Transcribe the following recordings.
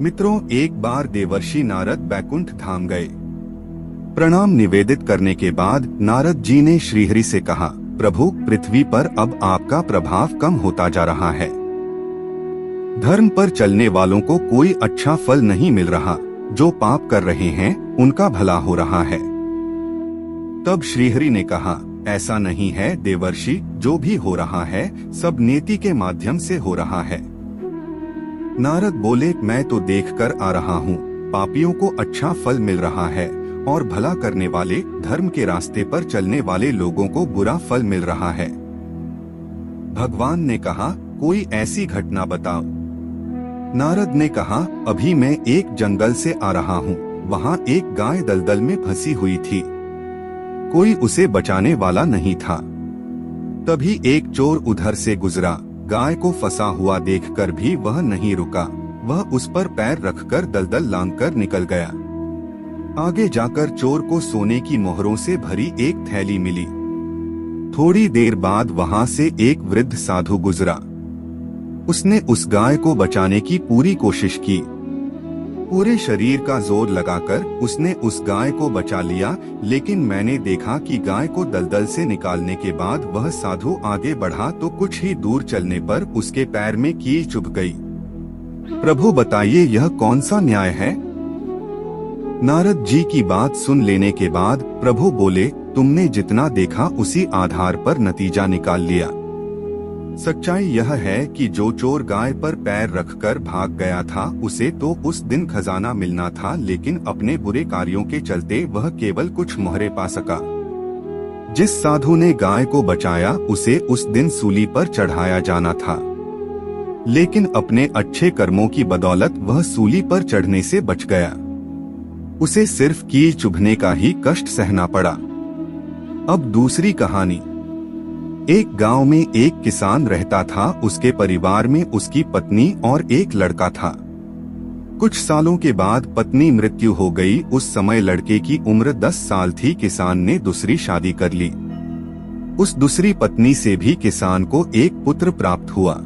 मित्रों, एक बार देवर्षि नारद बैकुंठ धाम गए। प्रणाम निवेदित करने के बाद नारद जी ने श्रीहरि से कहा, प्रभु, पृथ्वी पर अब आपका प्रभाव कम होता जा रहा है। धर्म पर चलने वालों को कोई अच्छा फल नहीं मिल रहा, जो पाप कर रहे हैं उनका भला हो रहा है। तब श्रीहरि ने कहा, ऐसा नहीं है देवर्षि, जो भी हो रहा है सब नेति के माध्यम से हो रहा है। नारद बोले, मैं तो देखकर आ रहा हूँ, पापियों को अच्छा फल मिल रहा है और भला करने वाले, धर्म के रास्ते पर चलने वाले लोगों को बुरा फल मिल रहा है। भगवान ने कहा, कोई ऐसी घटना बताओ। नारद ने कहा, अभी मैं एक जंगल से आ रहा हूँ, वहाँ एक गाय दलदल में फंसी हुई थी। कोई उसे बचाने वाला नहीं था। तभी एक चोर उधर से गुजरा। गाय को फंसा हुआ देखकर भी वह नहीं रुका, वह उस पर पैर रखकर दलदल लांघकर निकल गया। आगे जाकर चोर को सोने की मोहरों से भरी एक थैली मिली। थोड़ी देर बाद वहां से एक वृद्ध साधु गुजरा। उसने उस गाय को बचाने की पूरी कोशिश की। पूरे शरीर का जोर लगाकर उसने उस गाय को बचा लिया, लेकिन मैंने देखा कि गाय को दलदल से निकालने के बाद वह साधु आगे बढ़ा तो कुछ ही दूर चलने पर उसके पैर में कील चुभ गई। प्रभु बताइए, यह कौन सा न्याय है? नारद जी की बात सुन लेने के बाद प्रभु बोले, तुमने जितना देखा उसी आधार पर नतीजा निकाल लिया। सच्चाई यह है कि जो चोर गाय पर पैर रखकर भाग गया था, उसे तो उस दिन खजाना मिलना था, लेकिन अपने बुरे कार्यों के चलते वह केवल कुछ मोहरे पा सका। जिस साधु ने गाय को बचाया, उसे उस दिन सूली पर चढ़ाया जाना था, लेकिन अपने अच्छे कर्मों की बदौलत वह सूली पर चढ़ने से बच गया। उसे सिर्फ कील चुभने का ही कष्ट सहना पड़ा। अब दूसरी कहानी। एक गांव में एक किसान रहता था। उसके परिवार में उसकी पत्नी और एक लड़का था। कुछ सालों के बाद पत्नी मृत्यु हो गई। उस समय लड़के की उम्र 10 साल थी। किसान ने दूसरी शादी कर ली। उस दूसरी पत्नी से भी किसान को एक पुत्र प्राप्त हुआ।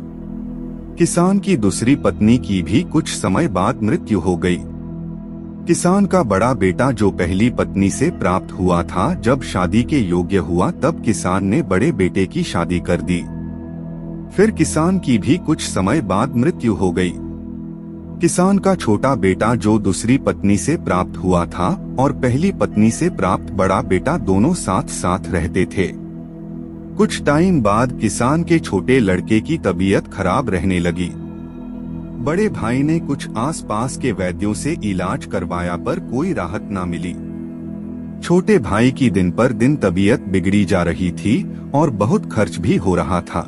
किसान की दूसरी पत्नी की भी कुछ समय बाद मृत्यु हो गई। किसान का बड़ा बेटा जो पहली पत्नी से प्राप्त हुआ था, जब शादी के योग्य हुआ तब किसान ने बड़े बेटे की शादी कर दी। फिर किसान की भी कुछ समय बाद मृत्यु हो गई। किसान का छोटा बेटा जो दूसरी पत्नी से प्राप्त हुआ था और पहली पत्नी से प्राप्त बड़ा बेटा दोनों साथ साथ रहते थे। कुछ टाइम बाद किसान के छोटे लड़के की तबीयत खराब रहने लगी। बड़े भाई ने कुछ आसपास के वैद्यों से इलाज करवाया पर कोई राहत ना मिली। छोटे भाई की दिन पर दिन तबीयत बिगड़ी जा रही थी और बहुत खर्च भी हो रहा था।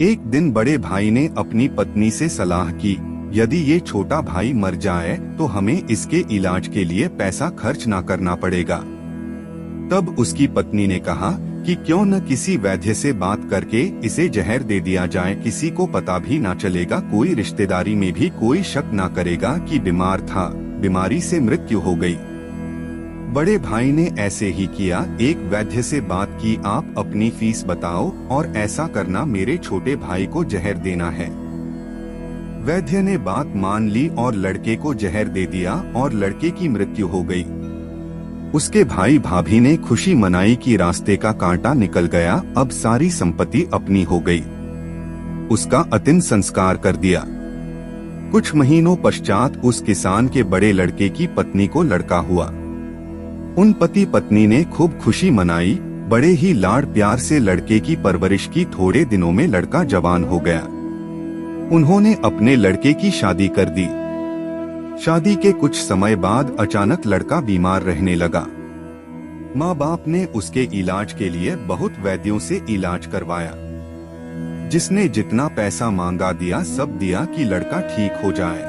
एक दिन बड़े भाई ने अपनी पत्नी से सलाह की, यदि ये छोटा भाई मर जाए तो हमें इसके इलाज के लिए पैसा खर्च ना करना पड़ेगा। तब उसकी पत्नी ने कहा कि क्यों न किसी वैद्य से बात करके इसे जहर दे दिया जाए, किसी को पता भी ना चलेगा, कोई रिश्तेदारी में भी कोई शक ना करेगा कि बीमार था, बीमारी से मृत्यु हो गई। बड़े भाई ने ऐसे ही किया। एक वैद्य से बात की, आप अपनी फीस बताओ और ऐसा करना, मेरे छोटे भाई को जहर देना है। वैद्य ने बात मान ली और लड़के को जहर दे दिया और लड़के की मृत्यु हो गई। उसके भाई भाभी ने खुशी मनाई कि रास्ते का कांटा निकल गया, अब सारी संपत्ति अपनी हो गई। उसका अंतिम संस्कार कर दिया। कुछ महीनों पश्चात उस किसान के बड़े लड़के की पत्नी को लड़का हुआ। उन पति पत्नी ने खूब खुशी मनाई। बड़े ही लाड़ प्यार से लड़के की परवरिश की। थोड़े दिनों में लड़का जवान हो गया। उन्होंने अपने लड़के की शादी कर दी। शादी के कुछ समय बाद अचानक लड़का बीमार रहने लगा। माँ बाप ने उसके इलाज के लिए बहुत वैद्यों से इलाज करवाया। जिसने जितना पैसा मांगा दिया, सब दिया कि लड़का ठीक हो जाए।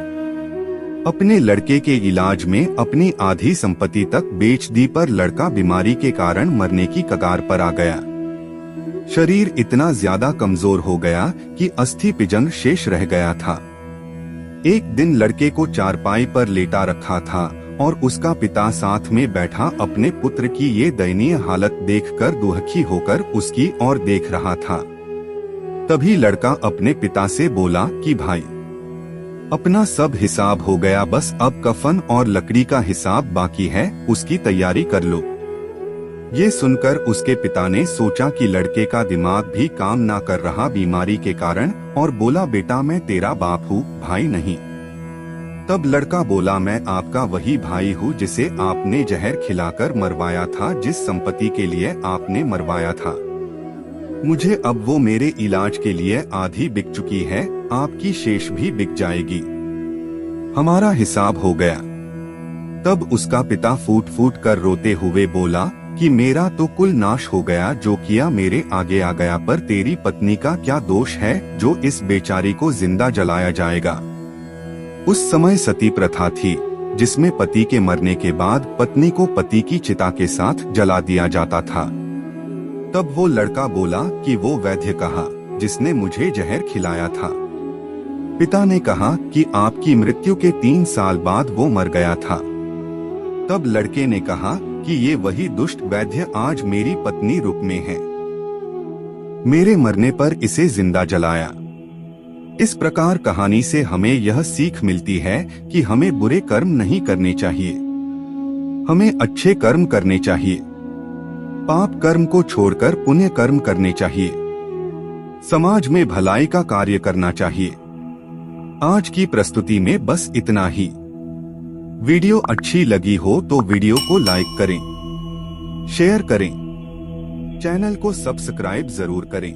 अपने लड़के के इलाज में अपनी आधी संपत्ति तक बेच दी, पर लड़का बीमारी के कारण मरने की कगार पर आ गया। शरीर इतना ज्यादा कमजोर हो गया कि अस्थि पिंजर शेष रह गया था। एक दिन लड़के को चारपाई पर लेटा रखा था और उसका पिता साथ में बैठा अपने पुत्र की ये दयनीय हालत देखकर दुखी होकर उसकी ओर देख रहा था। तभी लड़का अपने पिता से बोला कि भाई, अपना सब हिसाब हो गया, बस अब कफन और लकड़ी का हिसाब बाकी है, उसकी तैयारी कर लो। ये सुनकर उसके पिता ने सोचा कि लड़के का दिमाग भी काम ना कर रहा बीमारी के कारण, और बोला, बेटा मैं तेरा बाप हूँ, भाई नहीं। तब लड़का बोला, मैं आपका वही भाई हूँ जिसे आपने जहर खिलाकर मरवाया था, जिस संपत्ति के लिए आपने मरवाया था। मुझे अब वो मेरे इलाज के लिए आधी बिक चुकी है, आपकी शेष भी बिक जाएगी, हमारा हिसाब हो गया। तब उसका पिता फूट फूट कर रोते हुए बोला कि मेरा तो कुल नाश हो गया, जो किया मेरे आगे आ गया, पर तेरी पत्नी का क्या दोष है जो इस बेचारी को जिंदा जलाया जाएगा। उस समय सती प्रथा थी, जिसमें पति के मरने के बाद पत्नी को पति की चिता के साथ जला दिया जाता था। तब वो लड़का बोला कि वो वैद्य कहा जिसने मुझे जहर खिलाया था। पिता ने कहा कि आपकी मृत्यु के 3 साल बाद वो मर गया था। तब लड़के ने कहा कि ये वही दुष्ट वैद्य आज मेरी पत्नी रूप में है, मेरे मरने पर इसे जिंदा जलाया। इस प्रकार कहानी से हमें यह सीख मिलती है कि हमें बुरे कर्म नहीं करने चाहिए, हमें अच्छे कर्म करने चाहिए। पाप कर्म को छोड़कर पुण्य कर्म करने चाहिए, समाज में भलाई का कार्य करना चाहिए। आज की प्रस्तुति में बस इतना ही। वीडियो अच्छी लगी हो तो वीडियो को लाइक करें, शेयर करें, चैनल को सब्सक्राइब जरूर करें।